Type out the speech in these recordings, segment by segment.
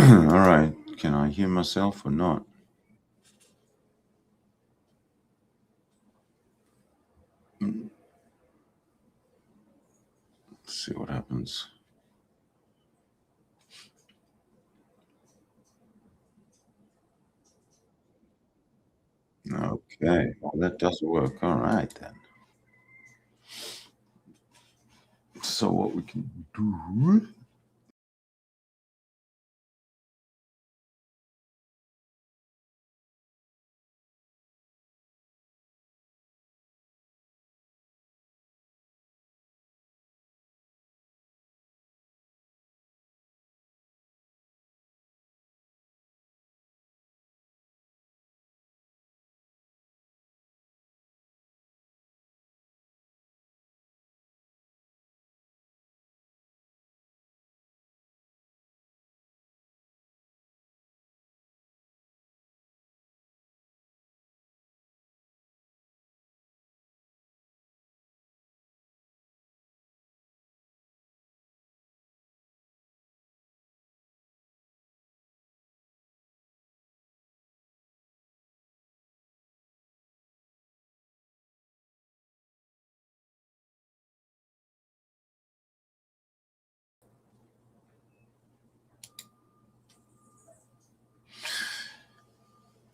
All right. Can I hear myself or not? Let's see what happens. Okay. Well, that does work. All right, then. So what we can do...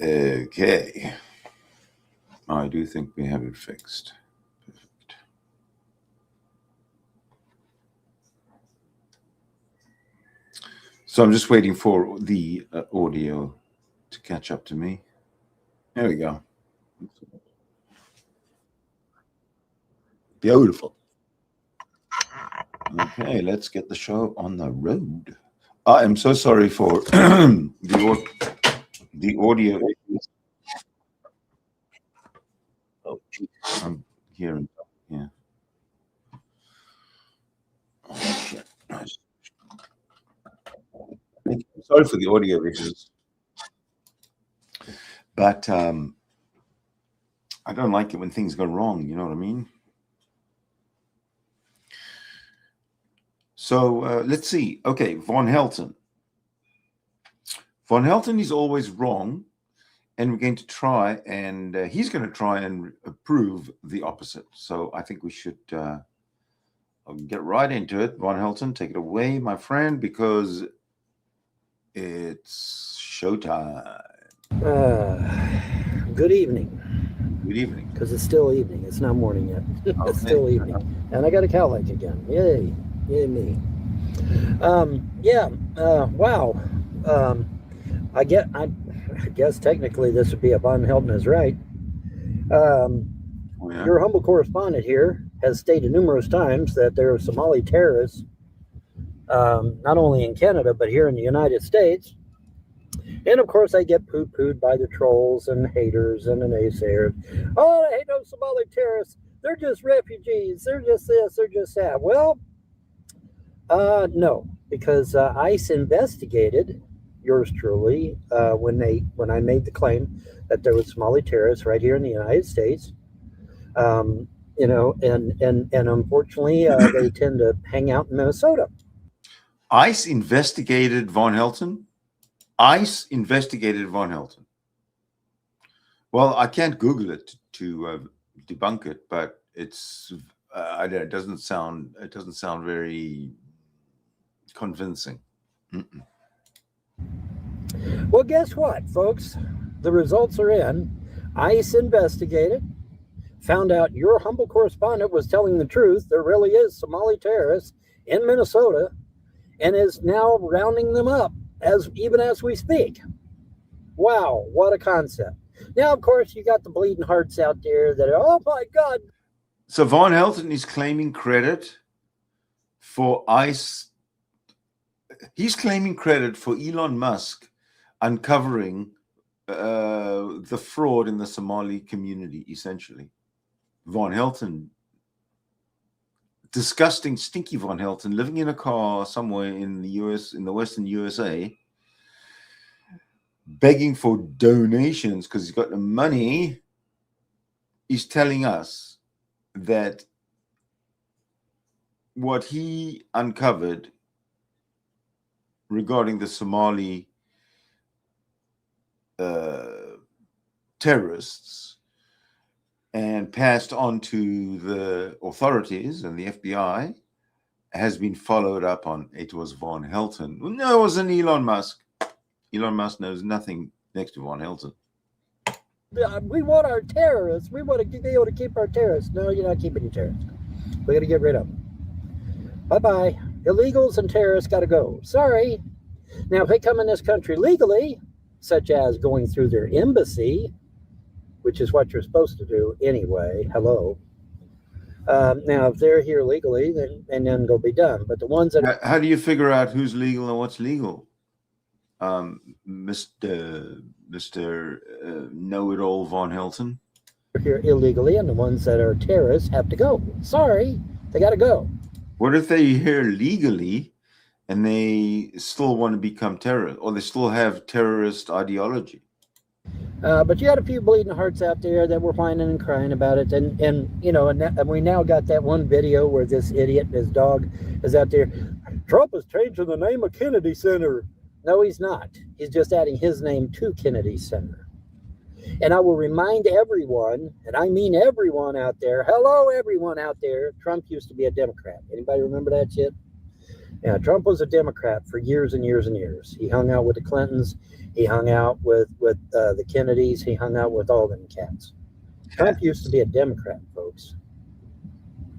Okay. I do think we have it fixed. Perfect. So I'm just waiting for the audio to catch up to me. There we go. Beautiful. Okay, let's get the show on the road. I am so sorry for the audio. Oh, geez. I'm hearing. Yeah. Oh, shit. Nice. Sorry for the audio issues, but I don't like it when things go wrong. You know what I mean? So let's see. Okay, Von Helton. Von Helton is always wrong, and we're going to try, and he's going to try and prove the opposite. So I think we should get right into it. Von Helton, take it away, my friend, because it's showtime. Good evening. Good evening. Because it's still evening. It's not morning yet. It's Okay. still evening. And I got a cow like again. Yay. Yay me. Wow. I guess technically this would be a Von Helton is right. Oh, yeah. Your humble correspondent here has stated numerous times that there are Somali terrorists, not only in Canada, but here in the United States. And of course, I get poo-pooed by the trolls and haters and the naysayers. Oh, I hate those Somali terrorists. They're just refugees. They're just this. They're just that. Well, no, because ICE investigated yours truly when I made the claim that there was Somali terrorists right here in the United States. And unfortunately, they tend to hang out in Minnesota. ICE investigated Von Helton. ICE investigated Von Helton. Well, I can't Google it to debunk it, but it doesn't sound very convincing. Mm-mm. Well, guess what, folks? The results are in. ICE investigated, found out your humble correspondent was telling the truth. There really is Somali terrorists in Minnesota, and is now rounding them up even as we speak. Wow, what a concept. Now, of course, you got the bleeding hearts out there that are, oh my God. So Von Helton is claiming credit for ICE. He's claiming credit for Elon Musk uncovering the fraud in the Somali community, essentially. Von Helton, disgusting, stinky Von Helton, living in a car somewhere in the US, in the Western USA, begging for donations because he's got the money. He's telling us that what he uncovered regarding the Somali terrorists and passed on to the authorities and the FBI has been followed up on. It was von Helton. No, it wasn't Elon Musk. Elon Musk knows nothing next to von Helton. We want our terrorists. We want to be able to keep our terrorists. No, you're not keeping your terrorists. We got to get rid of them. Bye-bye. Illegals and terrorists got to go. Sorry. Now, if they come in this country legally, such as going through their embassy, which is what you're supposed to do anyway, hello. Now, if they're here legally, then go be done. But the ones that... How do you figure out who's legal and what's legal? Mr. Know-it-all von Helton? Here illegally, and the ones that are terrorists have to go. Sorry, they got to go. What if they're here legally and they still want to become terrorists, or they still have terrorist ideology? But you had a few bleeding hearts out there that were whining and crying about it, and we now got that one video where this idiot, his dog, is out there. Trump is changing the name of Kennedy Center. No, he's not. He's just adding his name to Kennedy Center. And I will remind everyone, and I mean everyone out there, hello, everyone out there, Trump used to be a Democrat. Anybody remember that shit? Yeah, Trump was a Democrat for years and years and years. He hung out with the Clintons. He hung out with the Kennedys. He hung out with all them cats. Trump used to be a Democrat, folks.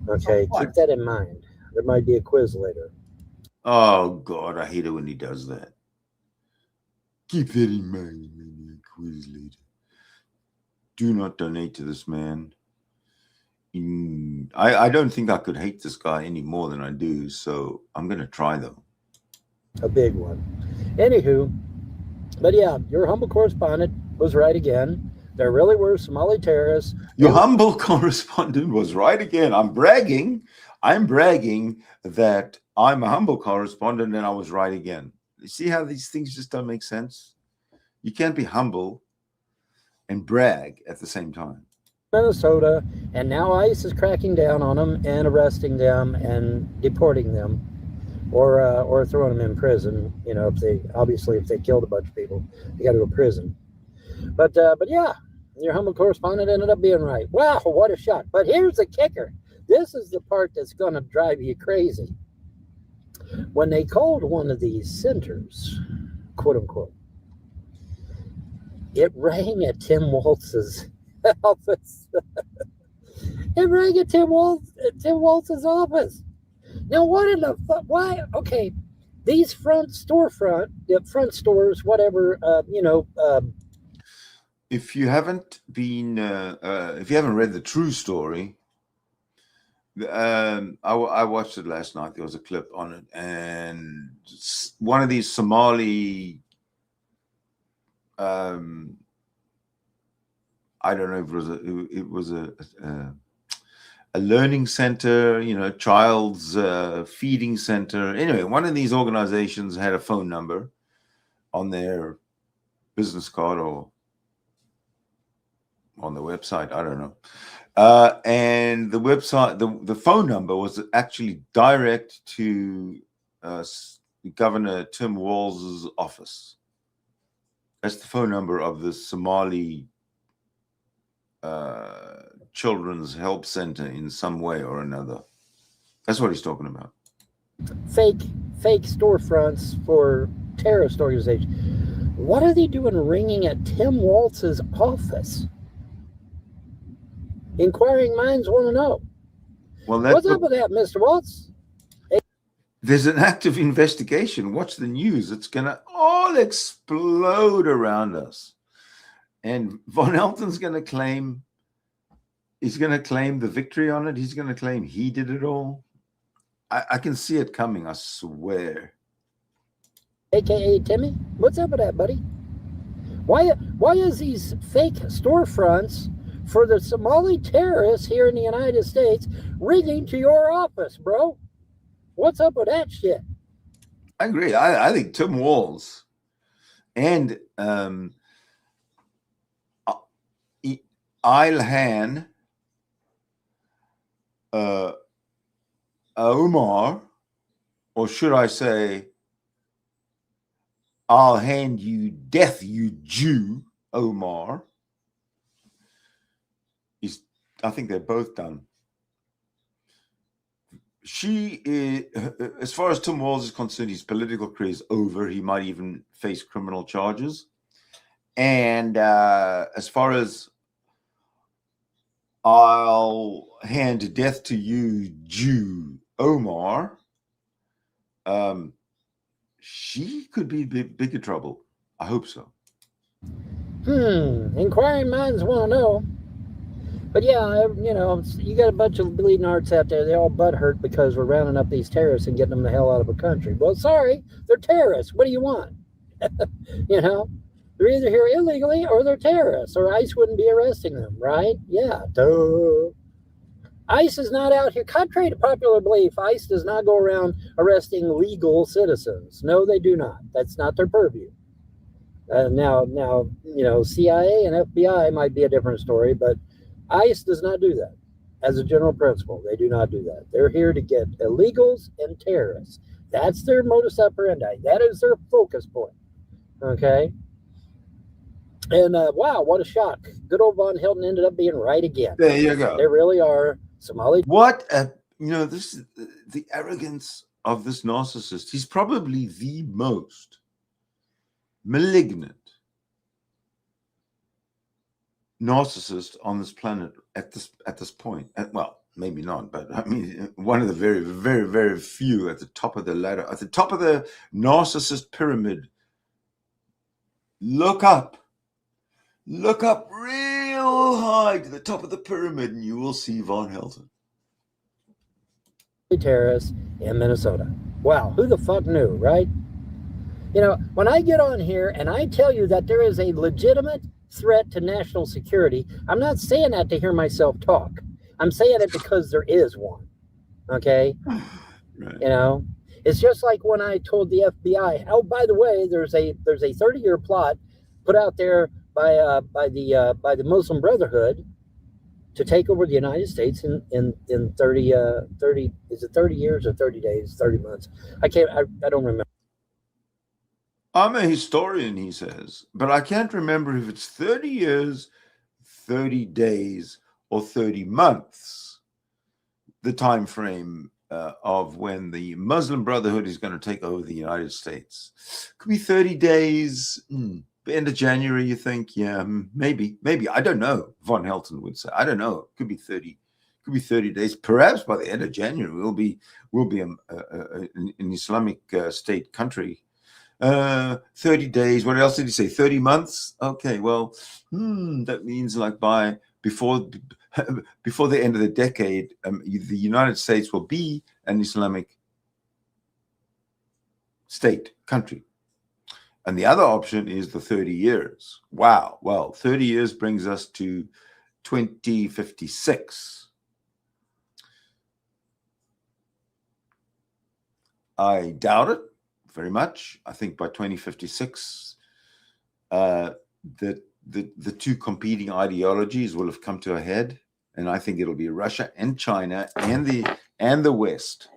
Okay, keep that in mind. There might be a quiz later. Oh, God, I hate it when he does that. Keep that in mind, maybe a quiz later. Do not donate to this man. I don't think I could hate this guy any more than I do, so I'm going to try, though. A big one. Anywho, but yeah, your humble correspondent was right again. There really were Somali terrorists. Your humble correspondent was right again. I'm bragging that I'm a humble correspondent and I was right again. You see how these things just don't make sense? You can't be humble and brag at the same time. Minnesota, and now ICE is cracking down on them and arresting them and deporting them, or throwing them in prison. If they killed a bunch of people, they got to go to prison. But yeah, your humble correspondent ended up being right. Wow, what a shock! But here's the kicker. This is the part that's going to drive you crazy. When they called one of these centers, quote unquote, it rang at Tim Walz's office. It rang at Tim Walz's office. Now, what in the fuck? Why? Okay, these front stores, whatever. If you haven't read the true story, I watched it last night. There was a clip on it, and one of these Somali, I don't know if it was a learning center, child's feeding center. Anyway, one of these organizations had a phone number on their business card or on the website. I don't know. And the website, the phone number was actually direct to Governor Tim Walz's office. That's the phone number of the Somali Children's Help Center in some way or another. That's what he's talking about. Fake storefronts for terrorist organizations. What are they doing ringing at Tim Walz's office? Inquiring minds want to know. Well, what's up with that, Mr. Waltz? Hey. There's an active investigation. Watch the news. It's going to all explode around us. And von Helton's going to claim, he's going to claim the victory on it. He's going to claim he did it all. I can see it coming, I swear. AKA Timmy, what's up with that, buddy? Why is these fake storefronts for the Somali terrorists here in the United States ringing to your office, bro? What's up with that shit? I agree. I think Tim Walz and Ilhan Omar, or should I say I'll hand you death, you Jew, Omar. I think they're both done. She is, as far as Tim Walz is concerned, his political career is over. He might even face criminal charges. And as far as I'll hand death to you, Jew, Omar, she could be bigger trouble. I hope so. Inquiring minds want to know. But yeah, you got a bunch of bleeding hearts out there. They all butthurt because we're rounding up these terrorists and getting them the hell out of a country. Well, sorry, they're terrorists. What do you want? They're either here illegally or they're terrorists, or ICE wouldn't be arresting them, right? Yeah, duh. ICE is not out here. Contrary to popular belief, ICE does not go around arresting legal citizens. No, they do not. That's not their purview. Now, CIA and FBI might be a different story, but ICE does not do that. As a general principle, they do not do that. They're here to get illegals and terrorists. That's their modus operandi. That is their focus point. Okay? And wow, what a shock. Good old Von Helton ended up being right again. There you go. They really are Somali. What this is the arrogance of this narcissist. He's probably the most malignant narcissist on this planet at this point. Well, maybe not, but I mean, one of the very, very, very few at the top of the ladder, at the top of the narcissist pyramid. Look up real high to the top of the pyramid, and you will see Von Helton. Terrorists in Minnesota. Wow, who the fuck knew, right? When I get on here and I tell you that there is a legitimate threat to national security, I'm not saying that to hear myself talk. I'm saying it because there is one. Okay? Right. It's just like when I told the FBI, oh, by the way, there's a 30-year plot put out there by the Muslim Brotherhood to take over the United States in 30 is it 30 years or 30 days, 30 months? I don't remember. I'm a historian, he says, but I can't remember if it's 30 years, 30 days, or 30 months, the time frame of when the Muslim Brotherhood is going to take over the United States. Could be 30 days, end of January, you think? Yeah, maybe. I don't know, Von Helton would say. I don't know. Could be 30 days. Perhaps by the end of January, we'll be an Islamic state country. 30 days. What else did he say? 30 months? Okay, well, that means like before the end of the decade, the United States will be an Islamic state country. And the other option is the 30 years. Wow. Well, 30 years brings us to 2056. I doubt it very much. I think by 2056, the two competing ideologies will have come to a head, and I think it'll be Russia and China and the West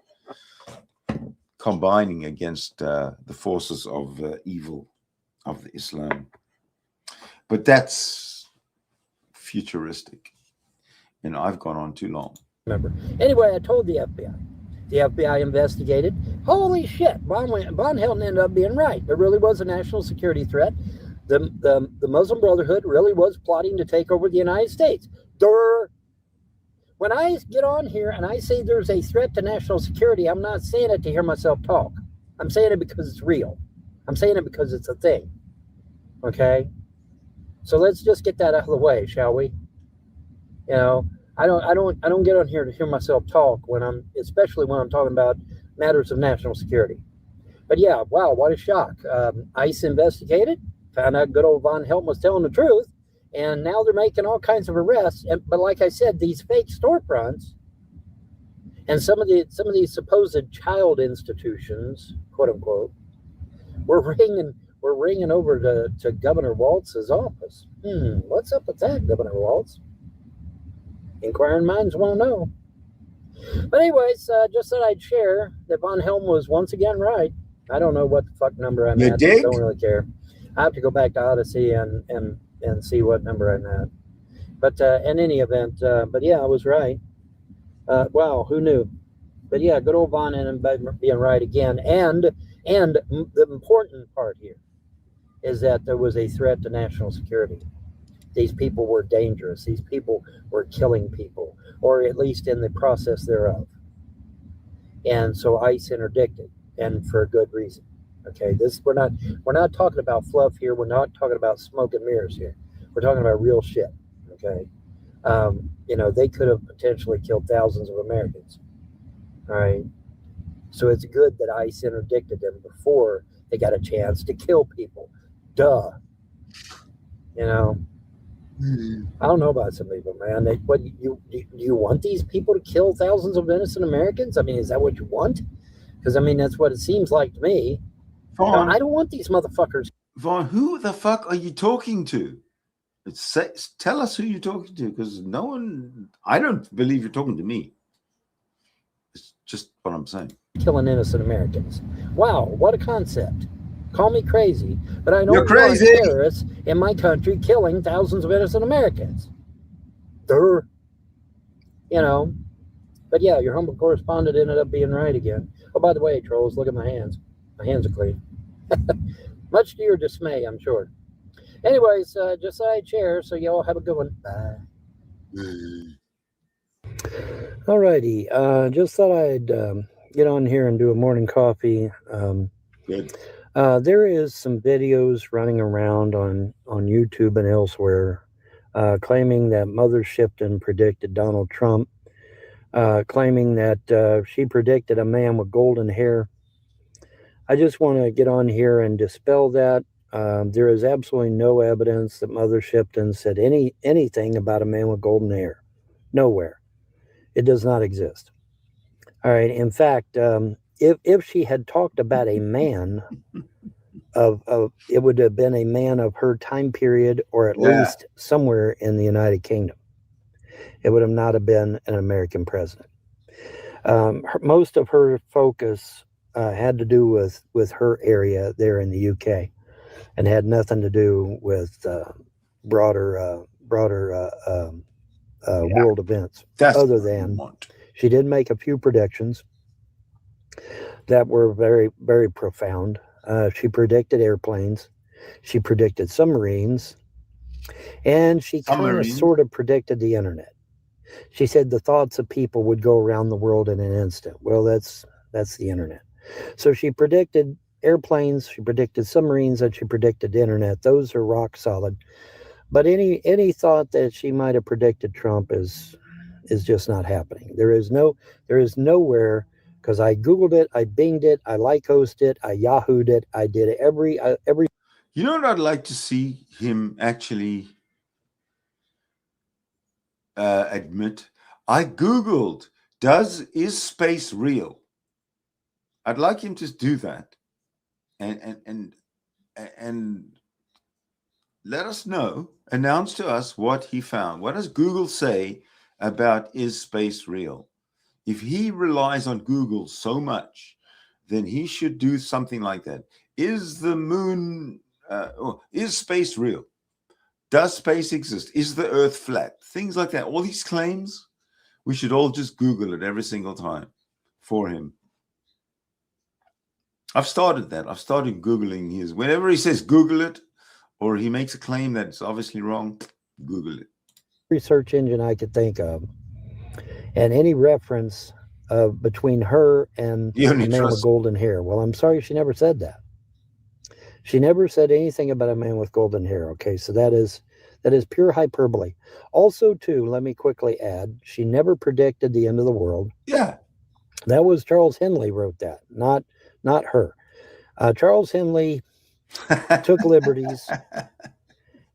combining against the forces of evil of the Islam. But that's futuristic, and I've gone on too long. Remember. Anyway, I told the FBI. The FBI investigated. Holy shit, Von Helton ended up being right. There really was a national security threat. The Muslim Brotherhood really was plotting to take over the United States. Durr. When I get on here and I say there's a threat to national security, I'm not saying it to hear myself talk. I'm saying it because it's real. I'm saying it because it's a thing. Okay? So let's just get that out of the way, shall we? I don't get on here to hear myself talk especially when I'm talking about matters of national security. But yeah, wow, what a shock. ICE investigated, found out good old Von Helton was telling the truth, and now they're making all kinds of arrests. But like I said, these fake storefronts and some of these supposed child institutions, quote unquote, we're ringing over to Governor Walz's office. What's up with that, Governor Walz? Inquiring minds want to know. But anyways, just thought I'd share that Von Helton was once again right. I don't know what the fuck number I'm You at. dig? Don't really care. I have to go back to Odyssey and see what number I'm at. But in any event, but yeah, I was right. Wow, who knew? But yeah, good old Von Inman being right again. And the important part here is that there was a threat to national security. These people were dangerous. These people were killing people, or at least in the process thereof. And so ICE interdicted, and for a good reason. Okay, this we're not talking about fluff here. We're not talking about smoke and mirrors here. We're talking about real shit. Okay, they could have potentially killed thousands of Americans. All right, so it's good that ICE interdicted them before they got a chance to kill people. Duh. I don't know about some people, man. Do you want these people to kill thousands of innocent Americans? I mean, is that what you want? Because I mean, that's what it seems like to me. Vaughn, I don't want these motherfuckers. Vaughn, who the fuck are you talking to? Tell us who you're talking to, because no one. I don't believe you're talking to me. It's just what I'm saying. Killing innocent Americans. Wow, what a concept. Call me crazy, but I don't You're crazy. want terrorists in my country killing thousands of innocent Americans. But yeah, your humble correspondent ended up being right again. Oh, by the way, trolls, look at my hands. My hands are clean. Much to your dismay, I'm sure. Anyways, Josiah Chair, so y'all have a good one. Bye. Alrighty, just thought I'd get on here and do a morning coffee. Good. There is some videos running around on YouTube and elsewhere claiming that Mother Shipton predicted Donald Trump, claiming that she predicted a man with golden hair. I just want to get on here and dispel that. There is absolutely no evidence that Mother Shipton said anything about a man with golden hair. Nowhere. It does not exist. All right. In fact, if she had talked about a man of it would have been a man of her time period, or at least somewhere in the United Kingdom. It would have not have been an American president. Most of her focus had to do with her area there in the UK, and had nothing to do with broader world events. Other than she did make a few predictions that were very, very profound. She predicted airplanes. She predicted submarines. And she kind of sort of predicted the internet. She said the thoughts of people would go around the world in an instant. Well, that's the internet. So she predicted airplanes, she predicted submarines, and she predicted the internet. Those are rock solid. But any thought that she might have predicted Trump is just not happening. There is nowhere. Because I Googled it, I Binged it, I Lycosed it, I Yahooed it, I did every. You know what I'd like to see him actually admit? I Googled, is space real? I'd like him to do that, and let us know. Announce to us what he found. What does Google say about is space real? If he relies on Google so much, then he should do something like that. Is the moon, is space real? Does space exist? Is the earth flat? Things like that. All these claims, we should all just Google it every single time for him. I've started that. I've started Googling his. Whenever he says Google it, or he makes a claim that's obviously wrong, Google it. Research engine I could think of. And any reference between her and a man with golden hair. Well, I'm sorry, she never said that. She never said anything about a man with golden hair. Okay, so that is pure hyperbole. Also, too, let me quickly add, she never predicted the end of the world. Yeah. That was Charles Henley wrote that, not her. Charles Henley took liberties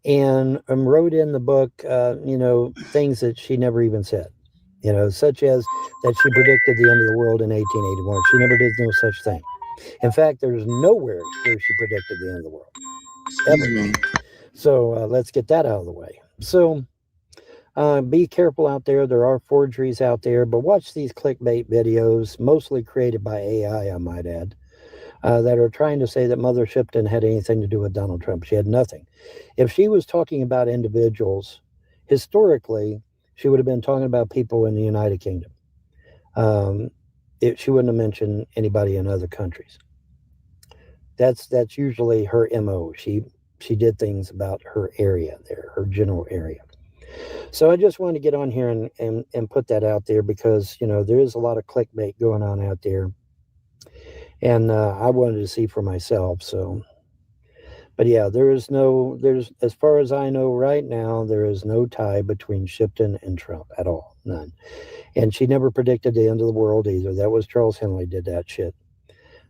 and wrote in the book, things that she never even said. Such as that she predicted the end of the world in 1881. She never did no such thing. In fact, there's nowhere where she predicted the end of the world. Ever. So let's get that out of the way. So be careful out there. There are forgeries out there, but watch these clickbait videos, mostly created by AI, I might add. that are trying to say that Mother Shipton had anything to do with Donald Trump. She had nothing. If she was talking about individuals, historically, she would have been talking about people in the United Kingdom. She wouldn't have mentioned anybody in other countries. That's usually her MO. She did things about her area there, her general area. So I just wanted to get on here and put that out there because, there is a lot of clickbait going on out there. And I wanted to see for myself. So, but yeah, there's as far as I know right now, there is no tie between Shipton and Trump at all. None. And she never predicted the end of the world either. That was Charles Henley did that shit.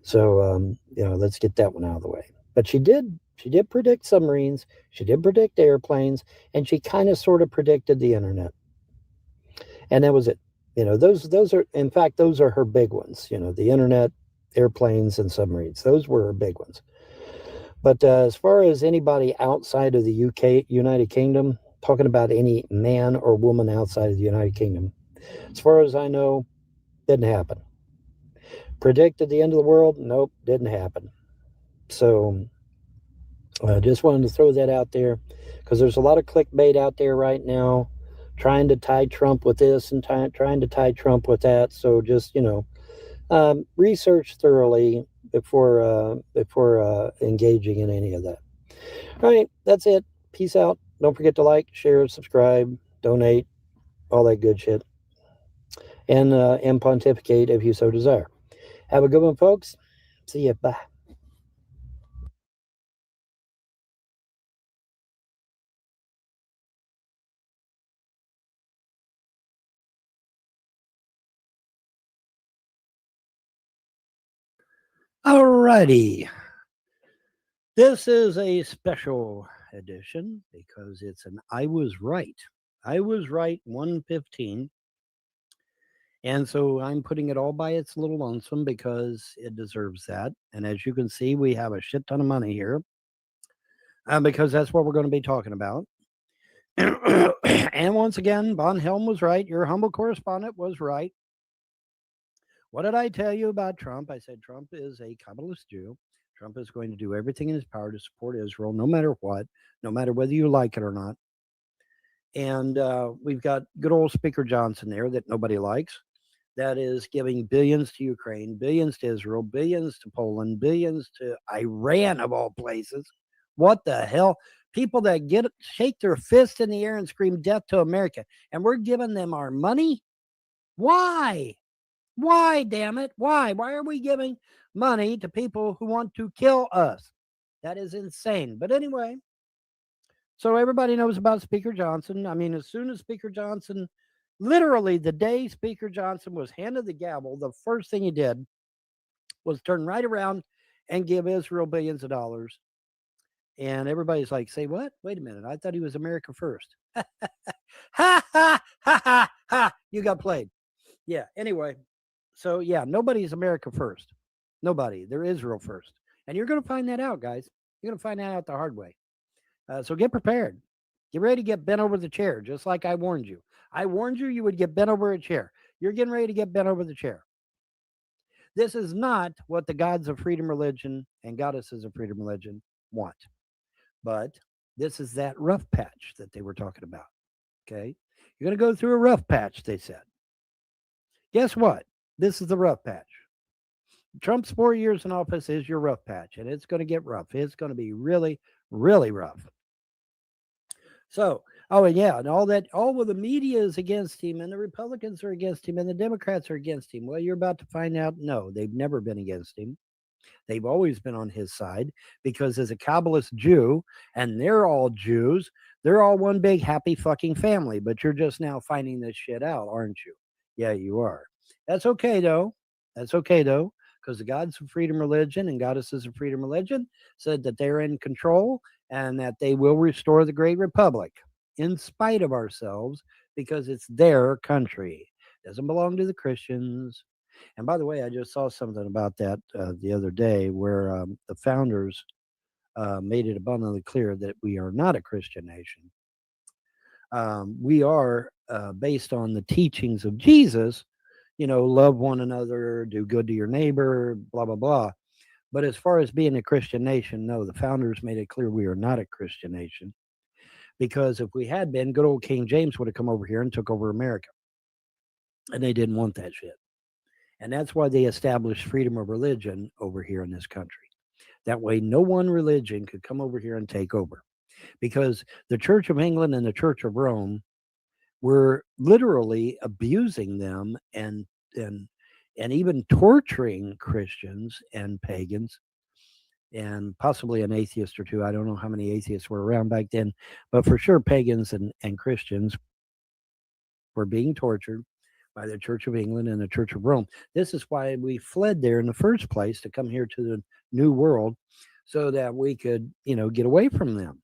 So, let's get that one out of the way. But she did predict submarines. She did predict airplanes, and she kind of sort of predicted the internet. And that was it. Those are, in fact, those are her big ones. The internet, airplanes, and submarines. Those were her big ones. But as far as anybody outside of the UK, United Kingdom, talking about any man or woman outside of the United Kingdom, as far as I know, didn't happen. Predicted the end of the world? Nope, didn't happen. So I just wanted to throw that out there because there's a lot of clickbait out there right now trying to tie Trump with this and trying to tie Trump with that. So just, research thoroughly before engaging in any of that. All right, that's it. Peace out. Don't forget to like, share, subscribe, donate, all that good shit. And pontificate if you so desire. Have a good one, folks. See ya. Bye. Alrighty. This is a special edition because it's an I was right. I was right 115. And so I'm putting it all by its little lonesome because it deserves that. And as you can see, we have a shit ton of money here because that's what we're going to be talking about. And once again, Von Helm was right. Your humble correspondent was right. What did I tell you about Trump? I said Trump is a Kabbalist Jew. Trump is going to do everything in his power to support Israel, no matter what, no matter whether you like it or not. And we've got good old Speaker Johnson there that nobody likes. That is giving billions to Ukraine, billions to Israel, billions to Poland, billions to Iran, of all places. What the hell? People that shake their fist in the air and scream death to America, and we're giving them our money? Why? Why, damn it? Why? Why are we giving money to people who want to kill us? That is insane. But anyway, so everybody knows about Speaker Johnson. I mean, as soon as Speaker Johnson, literally the day Speaker Johnson was handed the gavel, the first thing he did was turn right around and give Israel billions of dollars. And everybody's like, say what? Wait a minute. I thought he was America first. Ha, ha, ha, ha, ha. You got played. Yeah. Anyway, so yeah, nobody's America first. Nobody. They're Israel first. And you're going to find that out, guys. You're going to find that out the hard way. So get prepared. Get ready to get bent over the chair, just like I warned you. I warned you you would get bent over a chair. You're getting ready to get bent over the chair. This is not what the gods of freedom religion and goddesses of freedom religion want. But this is that rough patch that they were talking about. Okay? You're going to go through a rough patch, they said. Guess what? This is the rough patch. Trump's 4 years in office is your rough patch, and it's going to get rough. It's going to be really, really rough. So, and yeah, and all the media is against him, and the Republicans are against him, and the Democrats are against him. Well, you're about to find out, no, they've never been against him. They've always been on his side because as a Kabbalist Jew, and they're all Jews, they're all one big happy fucking family. But you're just now finding this shit out, aren't you? Yeah, you are. That's okay, though. That's okay, though, because the gods of freedom religion and goddesses of freedom religion said that they're in control and that they will restore the Great Republic in spite of ourselves because it's their country. It doesn't belong to the Christians. And by the way, I just saw something about that the other day where the founders made it abundantly clear that we are not a Christian nation. We are based on the teachings of Jesus, love one another, do good to your neighbor, blah, blah, blah. But as far as being a Christian nation, no, the founders made it clear we are not a Christian nation because if we had been, good old King James would have come over here and took over America. And they didn't want that shit. And that's why they established freedom of religion over here in this country. That way, no one religion could come over here and take over. Because the Church of England and the Church of Rome were literally abusing them and even torturing Christians and pagans and possibly an atheist or two. I don't know how many atheists were around back then, but for sure pagans and Christians were being tortured by the Church of England and the Church of Rome. This is why we fled there in the first place to come here to the New World so that we could, get away from them.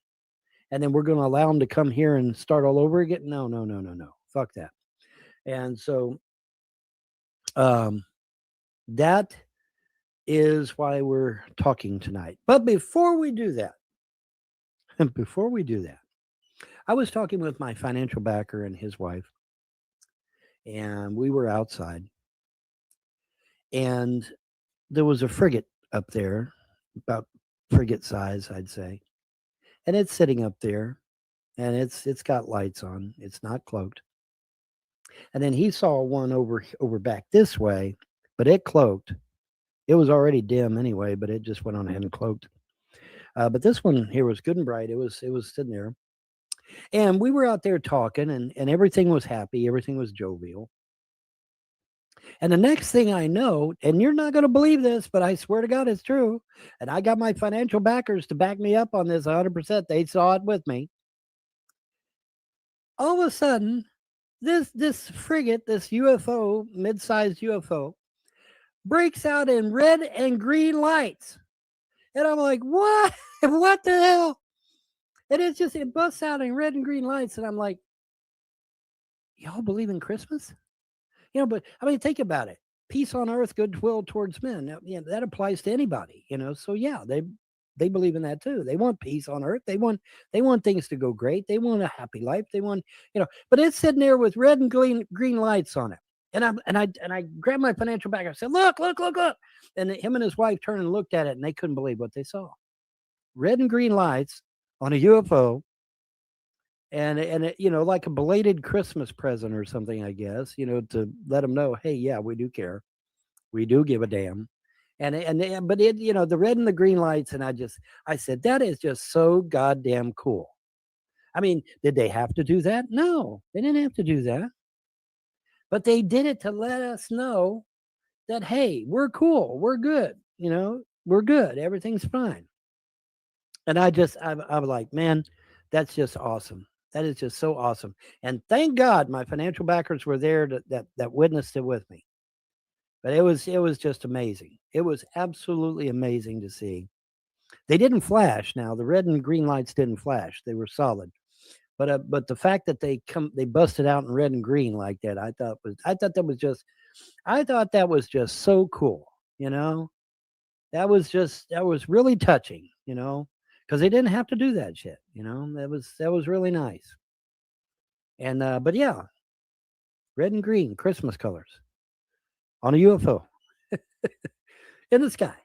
And then we're going to allow them to come here and start all over again? No, no, no, no, no. Fuck that. And so that is why we're talking tonight. But before we do that, I was talking with my financial backer and his wife, and we were outside, and there was a frigate up there, about frigate size, I'd say, and it's sitting up there, and it's got lights on. It's not cloaked. And then he saw one over back this way, but it cloaked. It was already dim anyway, but it just went on ahead and cloaked. But this one here was good and bright. It was sitting there. And we were out there talking, and everything was happy. Everything was jovial. And the next thing I know, and you're not going to believe this, but I swear to God it's true. And I got my financial backers to back me up on this 100%. They saw it with me. All of a sudden, this frigate, this UFO, mid-sized UFO, breaks out in red and green lights. And I'm like, what? What the hell? And it busts out in red and green lights. And I'm like, y'all believe in Christmas? But I mean, think about it. Peace on earth, goodwill towards men. Now, that applies to anybody, So yeah, they believe in that too. They want peace on earth. They want things to go great. They want a happy life. They want, but it's sitting there with red and green lights on it. And I grabbed my financial backer. I said, look. And him and his wife turned and looked at it, and they couldn't believe what they saw. Red and green lights on a UFO. And it, like a belated Christmas present or something, I guess, to let them know, hey, yeah, we do care. We do give a damn. But it, the red and the green lights. And I said, that is just so goddamn cool. I mean, did they have to do that? No, they didn't have to do that. But they did it to let us know that, hey, we're cool. We're good. We're good. Everything's fine. And I was like, man, that's just awesome. That is just so awesome. And thank God my financial backers were there that witnessed it with me. But it was just amazing. It was absolutely amazing to see. They didn't flash. Now the red and green lights didn't flash. They were solid. But the fact that they busted out in red and green like that, I thought that was just so cool. That was really touching. Because they didn't have to do that shit. That was really nice. And but yeah, red and green Christmas colors on a UFO in the sky.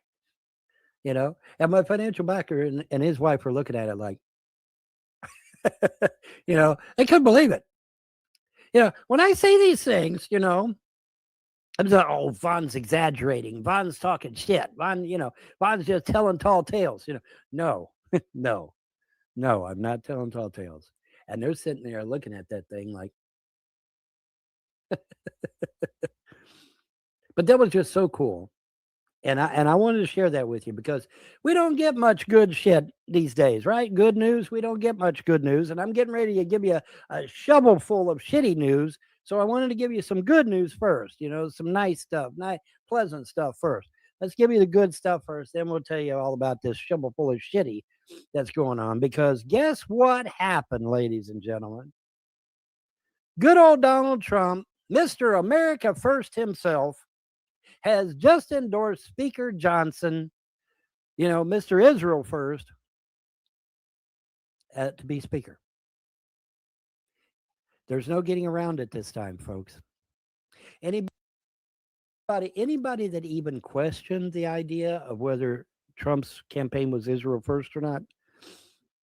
And my financial backer and his wife were looking at it like, they couldn't believe it. When I say these things, I'm like, oh, Von's exaggerating. Von's talking shit. Von's just telling tall tales. No, no, I'm not telling tall tales. And they're sitting there looking at that thing like, but that was just so cool. And I wanted to share that with you because we don't get much good shit these days, right? Good news. We don't get much good news. And I'm getting ready to give you a shovel full of shitty news. So I wanted to give you some good news first, some nice stuff, nice, pleasant stuff first. Let's give you the good stuff first. Then we'll tell you all about this shovel full of shitty that's going on. Because guess what happened, ladies and gentlemen? Good old Donald Trump, Mr. America First himself, has just endorsed Speaker Johnson, Mr. Israel First, to be Speaker. There's no getting around it this time, folks. Anybody that even questioned the idea of whether Trump's campaign was Israel first or not.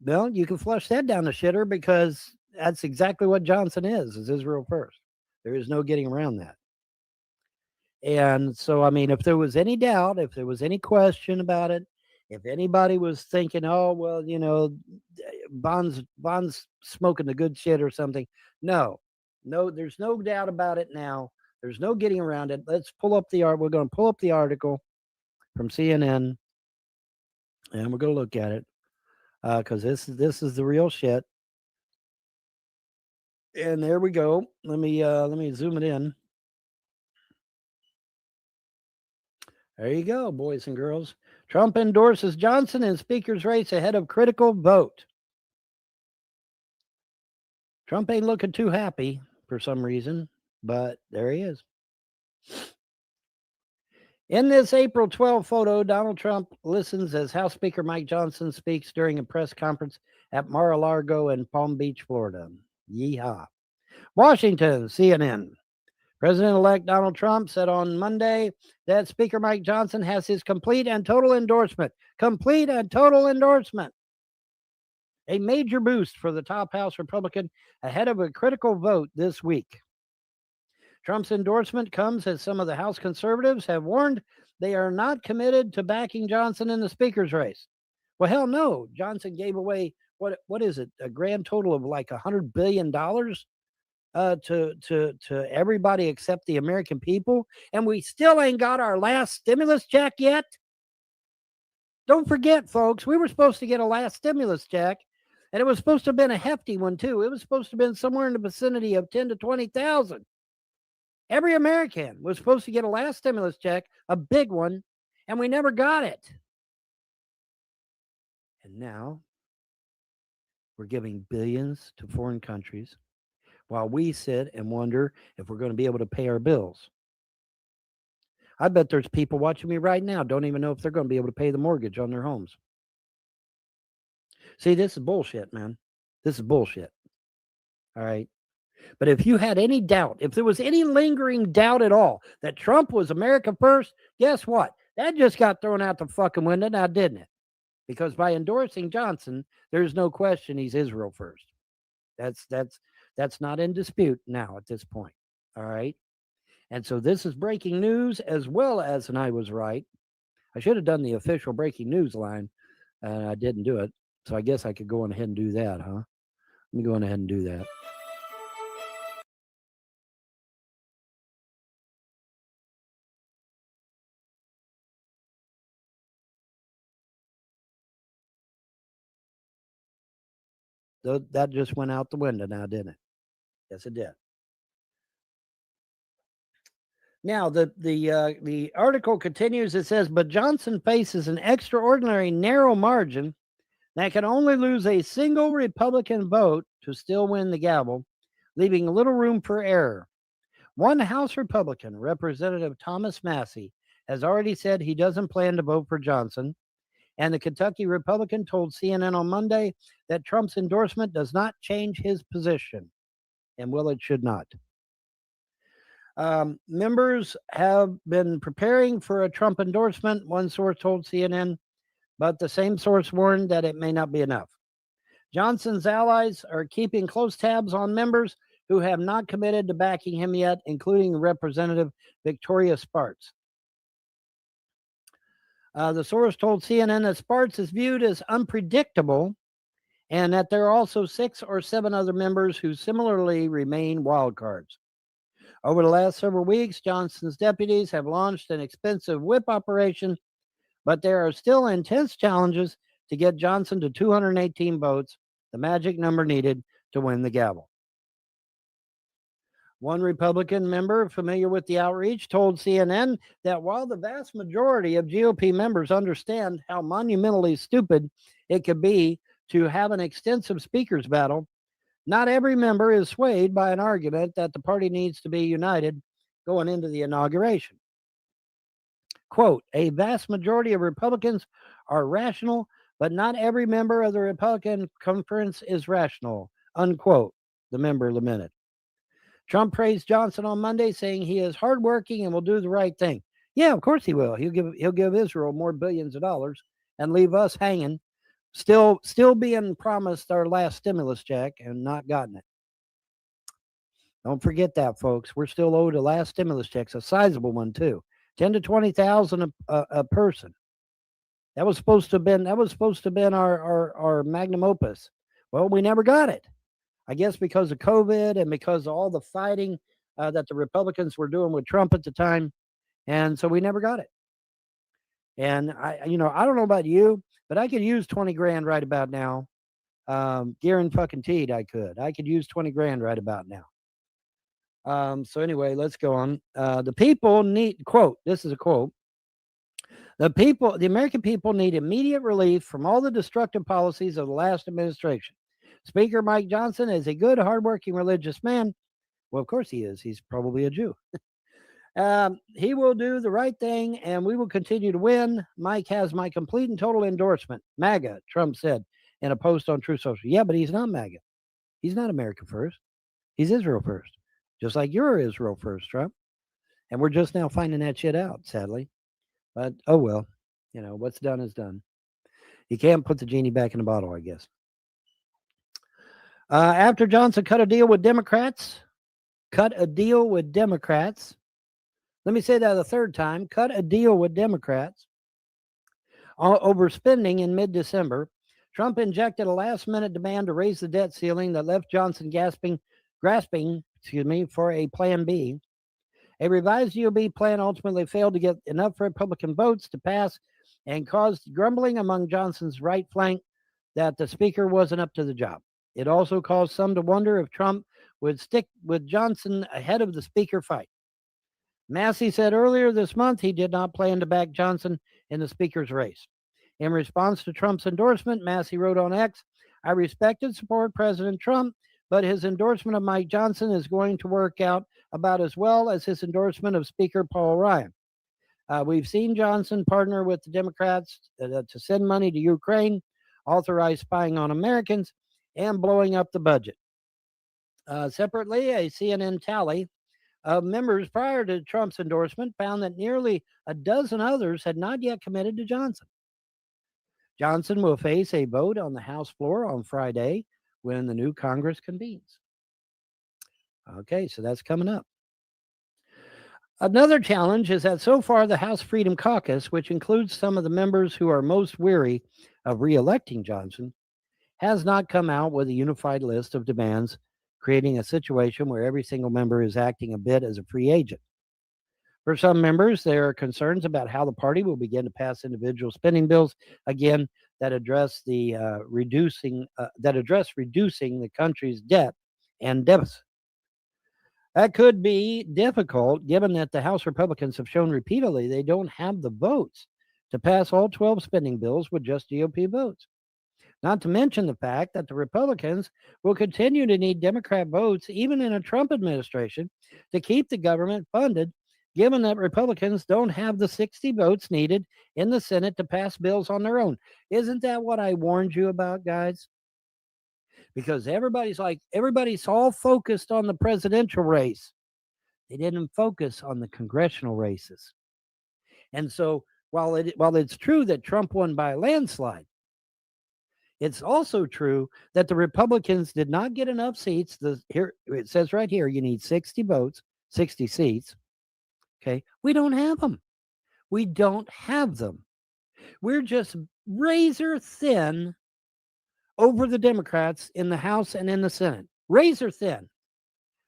Well, you can flush that down the shitter because that's exactly what Johnson is Israel first. There is no getting around that. And so, I mean, if there was any doubt, if there was any question about it, if anybody was thinking, oh, well, Bond's smoking the good shit or something, no, there's no doubt about it now. There's no getting around it. Let's pull up the art. We're going to pull up the article from CNN, and we're going to look at it because this is the real shit. And there we go. Let me zoom it in. There you go, boys and girls. Trump endorses Johnson in speaker's race ahead of critical vote. Trump ain't looking too happy for some reason, but there he is. In this April 12 photo, Donald Trump listens as House Speaker Mike Johnson speaks during a press conference at Mar-a-Lago in Palm Beach, Florida. Yeehaw. Washington, CNN. President-elect Donald Trump said on Monday that Speaker Mike Johnson has his complete and total endorsement. Complete and total endorsement. A major boost for the top House Republican ahead of a critical vote this week. Trump's endorsement comes as some of the House conservatives have warned they are not committed to backing Johnson in the speaker's race. Well, hell no. Johnson gave away, what is it, a grand total of like $100 billion to everybody except the American people, and we still ain't got our last stimulus check yet. Don't forget, folks, we were supposed to get a last stimulus check, and it was supposed to have been a hefty one too. It was supposed to have been somewhere in the vicinity of 10 to 20,000. Every American was supposed to get a last stimulus check, a big one, and we never got it. And now we're giving billions to foreign countries while we sit and wonder if we're going to be able to pay our bills. I bet there's people watching me right now don't even know if they're going to be able to pay the mortgage on their homes. See, this is bullshit, man. This is bullshit. All right. But if you had any doubt, if there was any lingering doubt at all that Trump was America first, guess what? That just got thrown out the fucking window now, didn't it? Because by endorsing Johnson, there's no question he's Israel first. That's not in dispute now at this point. All right. And so this is breaking news as well as, and I was right. I should have done the official breaking news line, and I didn't do it. So I guess I could go on ahead and do that, huh? Let me go on ahead and do that. That just went out the window now, didn't it? Yes, it did. Now, the article continues. It says, but Johnson faces an extraordinary narrow margin that can only lose a single Republican vote to still win the gavel, leaving little room for error. One House Republican, Representative Thomas Massey, has already said he doesn't plan to vote for Johnson, and the Kentucky Republican told CNN on Monday that Trump's endorsement does not change his position, and well, it should not. Members have been preparing for a Trump endorsement, one source told CNN, but the same source warned that it may not be enough. Johnson's allies are keeping close tabs on members who have not committed to backing him yet, including Representative Victoria Spartz. The source told CNN that Spartz is viewed as unpredictable and that there are also 6 or 7 other members who similarly remain wildcards. Over the last several weeks, Johnson's deputies have launched an expensive whip operation, but there are still intense challenges to get Johnson to 218 votes, the magic number needed to win the gavel. One Republican member familiar with the outreach told CNN that while the vast majority of GOP members understand how monumentally stupid it could be to have an extensive speakers battle, not every member is swayed by an argument that the party needs to be united going into the inauguration. Quote, a vast majority of Republicans are rational, but not every member of the Republican conference is rational, unquote, the member lamented. Trump praised Johnson on Monday, saying he is hardworking and will do the right thing. Yeah, of course he will. He'll give Israel more billions of dollars, and leave us hanging, still being promised our last stimulus check and not gotten it. Don't forget that, folks. We're still owed a last stimulus check, a sizable one too, 10 to 20,000 a person. That was supposed to have been our magnum opus. Well, we never got it. I guess because of COVID and because of all the fighting that the Republicans were doing with Trump at the time, and so we never got it. And I don't know about you, but I could use 20 grand right about now. Guaranteed I could use 20 grand right about now. So anyway, let's go on. The people need, quote, this is a quote. The American people need immediate relief from all the destructive policies of the last administration. Speaker Mike Johnson is a good, hardworking, religious man. Well, of course he is. He's probably a Jew. He will do the right thing, and we will continue to win. Mike has my complete and total endorsement. MAGA, Trump said in a post on Truth Social. Yeah, but he's not MAGA. He's not America first. He's Israel first, just like you're Israel first, Trump. And we're just now finding that shit out, sadly. But, oh well, what's done is done. You can't put the genie back in the bottle, I guess. After Johnson cut a deal with Democrats, let me say that a third time, cut a deal with Democrats over spending in mid-December, Trump injected a last-minute demand to raise the debt ceiling that left Johnson grasping, for a Plan B. A revised GOP plan ultimately failed to get enough Republican votes to pass and caused grumbling among Johnson's right flank that the speaker wasn't up to the job. It also caused some to wonder if Trump would stick with Johnson ahead of the speaker fight. Massey said earlier this month he did not plan to back Johnson in the speaker's race. In response to Trump's endorsement, Massey wrote on X, I respect and support President Trump, but his endorsement of Mike Johnson is going to work out about as well as his endorsement of Speaker Paul Ryan. We've seen Johnson partner with the Democrats to send money to Ukraine, authorize spying on Americans, and blowing up the budget. Separately, a CNN tally of members prior to Trump's endorsement found that nearly a dozen others had not yet committed to Johnson. Johnson will face a vote on the House floor on Friday when the new Congress convenes. Okay, so that's coming up. Another challenge is that so far the House Freedom Caucus, which includes some of the members who are most weary of re-electing Johnson, has not come out with a unified list of demands, creating a situation where every single member is acting a bit as a free agent. For some members, there are concerns about how the party will begin to pass individual spending bills, again, that address reducing the country's debt and deficit. That could be difficult given that the House Republicans have shown repeatedly they don't have the votes to pass all 12 spending bills with just GOP votes. Not to mention the fact that the Republicans will continue to need Democrat votes even in a Trump administration to keep the government funded, given that Republicans don't have the 60 votes needed in the Senate to pass bills on their own. Isn't that what I warned you about, guys? Because everybody's all focused on the presidential race. They didn't focus on the congressional races. And so while it's true that Trump won by a landslide, it's also true that the Republicans did not get enough seats. Here it says right here, you need 60 votes, 60 seats. Okay, we don't have them. We don't have them. We're just razor thin over the Democrats in the House and in the Senate. Razor thin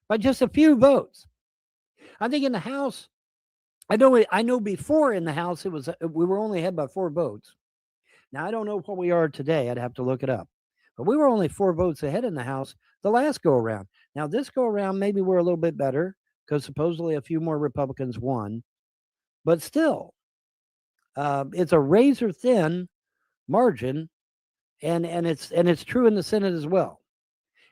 by just a few votes. I think in the House, I know before in the House we were only ahead by 4 votes. Now I don't know what we are today. I'd have to look it up. But we were only 4 votes ahead in the House the last go around. Now this go around, maybe we're a little bit better because supposedly a few more Republicans won. But still, it's a razor thin margin. And it's true in the Senate as well.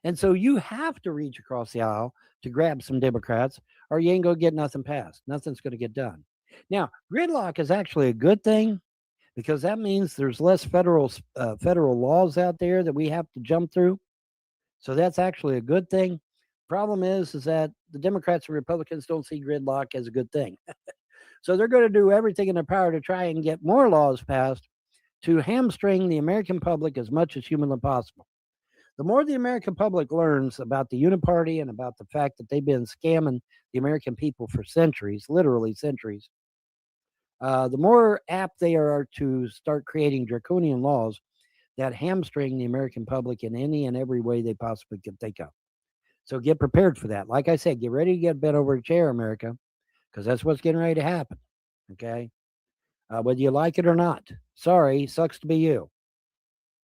And so you have to reach across the aisle to grab some Democrats, or you ain't going to get nothing passed. Nothing's going to get done. Now, gridlock is actually a good thing because that means there's less federal laws out there that we have to jump through. So that's actually a good thing. Problem is that the Democrats and Republicans don't see gridlock as a good thing. So they're going to do everything in their power to try and get more laws passed to hamstring the American public as much as humanly possible. The more the American public learns about the Uniparty and about the fact that they've been scamming the American people for centuries, literally centuries, the more apt they are to start creating draconian laws that hamstring the American public in any and every way they possibly can think of. So get prepared for that. Like I said, get ready to get bent over a chair, America, because that's what's getting ready to happen. Okay? Whether you like it or not. Sorry, sucks to be you.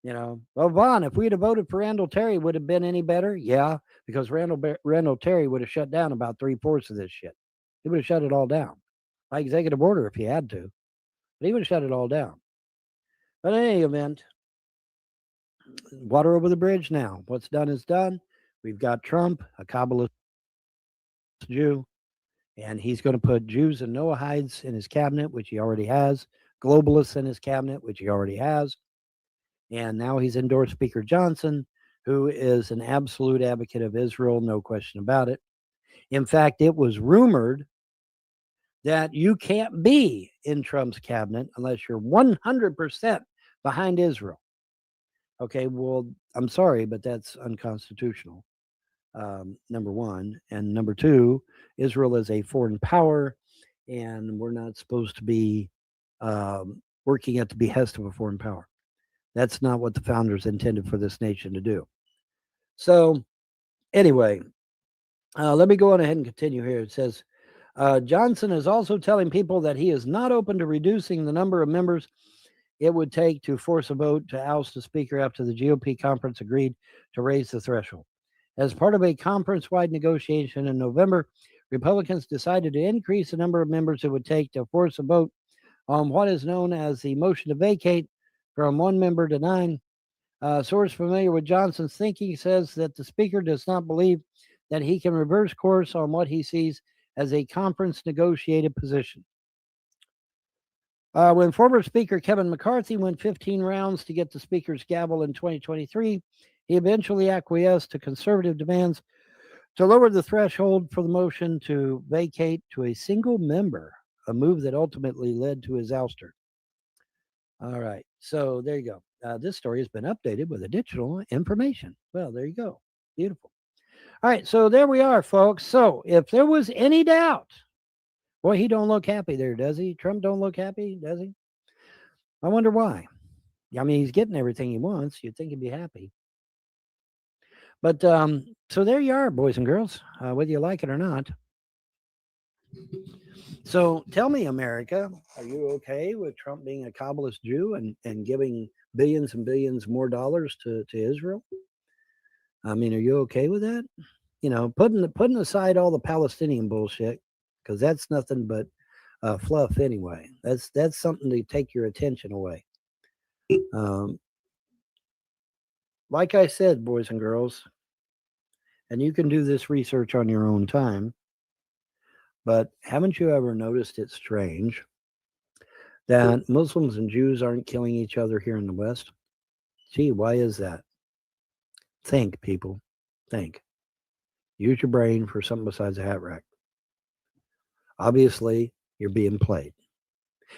Well, Vaughn, if we'd have voted for Randall Terry, would it have been any better? Yeah, because Randall Terry would have shut down about 3/4 of this shit. He would have shut it all down by executive order if he had to, but he would have shut it all down. But in any event, water over the bridge now. What's done is done. We've got Trump, a Kabbalist Jew, and he's going to put Jews and Noahides in his cabinet, which he already has, globalists in his cabinet, which he already has. And now he's endorsed Speaker Johnson, who is an absolute advocate of Israel, no question about it. In fact, it was rumored that you can't be in Trump's cabinet unless you're 100% behind Israel. Okay, well, I'm sorry, but that's unconstitutional, number one. And number two, Israel is a foreign power, and we're not supposed to be working at the behest of a foreign power. That's not what the founders intended for this nation to do. So, anyway, let me go on ahead and continue here. It says, Johnson is also telling people that he is not open to reducing the number of members it would take to force a vote to oust the speaker after the GOP conference agreed to raise the threshold. As part of a conference-wide negotiation in November, Republicans decided to increase the number of members it would take to force a vote on what is known as the motion to vacate from 1 member to 9. A source familiar with Johnson's thinking says that the speaker does not believe that he can reverse course on what he sees as a conference negotiated position. When former Speaker Kevin McCarthy went 15 rounds to get the Speaker's gavel in 2023, he eventually acquiesced to conservative demands to lower the threshold for the motion to vacate to a single member, a move that ultimately led to his ouster. All right, so there you go. This story has been updated with additional information. Well, there you go. Beautiful. All right, so there we are, folks. So if there was any doubt, boy, he don't look happy there, does he? Trump don't look happy, does he? I wonder why. I mean, he's getting everything he wants. You'd think he'd be happy. But so there you are, boys and girls, whether you like it or not. So tell me, America, are you okay with Trump being a Kabbalist Jew and giving billions and billions more dollars to Israel? I mean, are you okay with that? Putting aside all the Palestinian bullshit, because that's nothing but fluff anyway. That's something to take your attention away. Like I said, boys and girls, and you can do this research on your own time, but haven't you ever noticed it's strange that Muslims and Jews aren't killing each other here in the West? Gee, why is that? Think, people. Think. Use your brain for something besides a hat rack. Obviously, you're being played.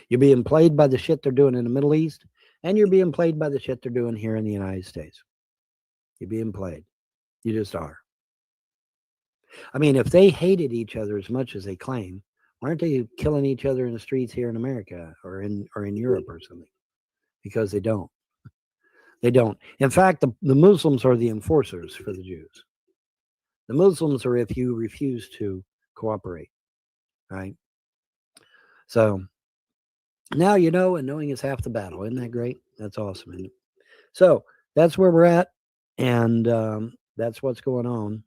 You're being played by the shit they're doing in the Middle East, and you're being played by the shit they're doing here in the United States. You're being played. You just are. I mean, if they hated each other as much as they claim, why aren't they killing each other in the streets here in America or in Europe or something? Because they don't. They don't. In fact, the Muslims are the enforcers for the Jews. The Muslims are if you refuse to cooperate, right? So now you know, and knowing is half the battle. Isn't that great? That's awesome, isn't it? So that's where we're at, and that's what's going on.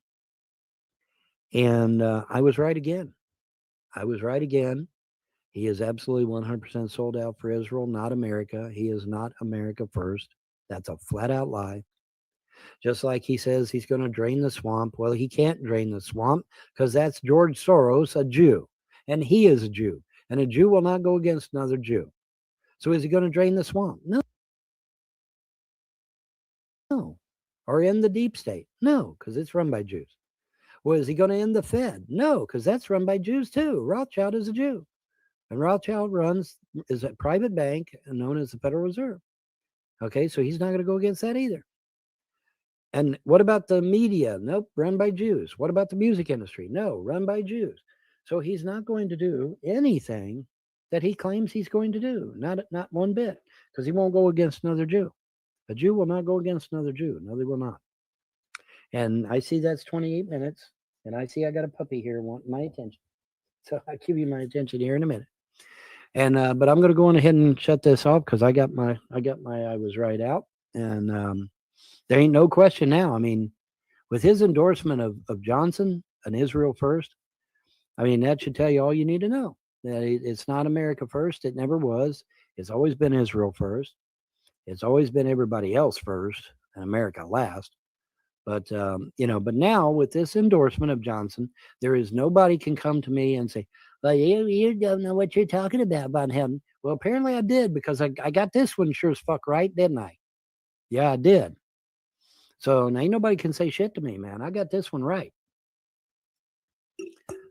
And I was right again. I was right again. He is absolutely 100% sold out for Israel, not America. He is not America first. That's a flat out lie. Just like he says he's going to drain the swamp. Well, he can't drain the swamp because that's George Soros, a Jew. And he is a Jew. And a Jew will not go against another Jew. So is he going to drain the swamp? No. No. Or end the deep state? No, because it's run by Jews. Well, is he going to end the Fed? No, because that's run by Jews too. Rothschild is a Jew. And Rothschild is a private bank known as the Federal Reserve. Okay, so he's not going to go against that either. And what about the media? Nope, run by Jews. What about the music industry? No, run by Jews. So he's not going to do anything that he claims he's going to do. Not one bit, because he won't go against another Jew. A Jew will not go against another Jew. No, they will not. And I see that's 28 minutes, and I see I got a puppy here wanting my attention. So I'll give you my attention here in a minute. And but I'm going to go on ahead and shut this off because I was right out, and there ain't no question now. I mean, with his endorsement of Johnson and Israel first, I mean, that should tell you all you need to know. That it's not America first. It never was. It's always been Israel first. It's always been everybody else first and America last. But, but now with this endorsement of Johnson, there is nobody can come to me and say, well, you don't know what you're talking about, Von Helton. Well, apparently I did, because I got this one sure as fuck right, didn't I? Yeah, I did. So now ain't nobody can say shit to me, man. I got this one right.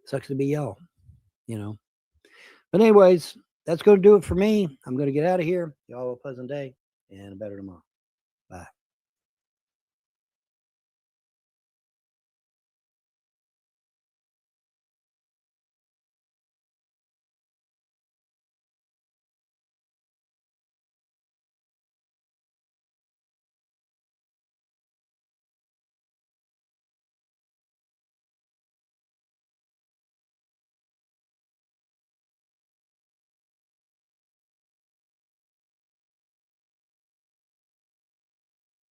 Sucks to be y'all, But anyways, that's going to do it for me. I'm going to get out of here. Y'all have a pleasant day and a better tomorrow.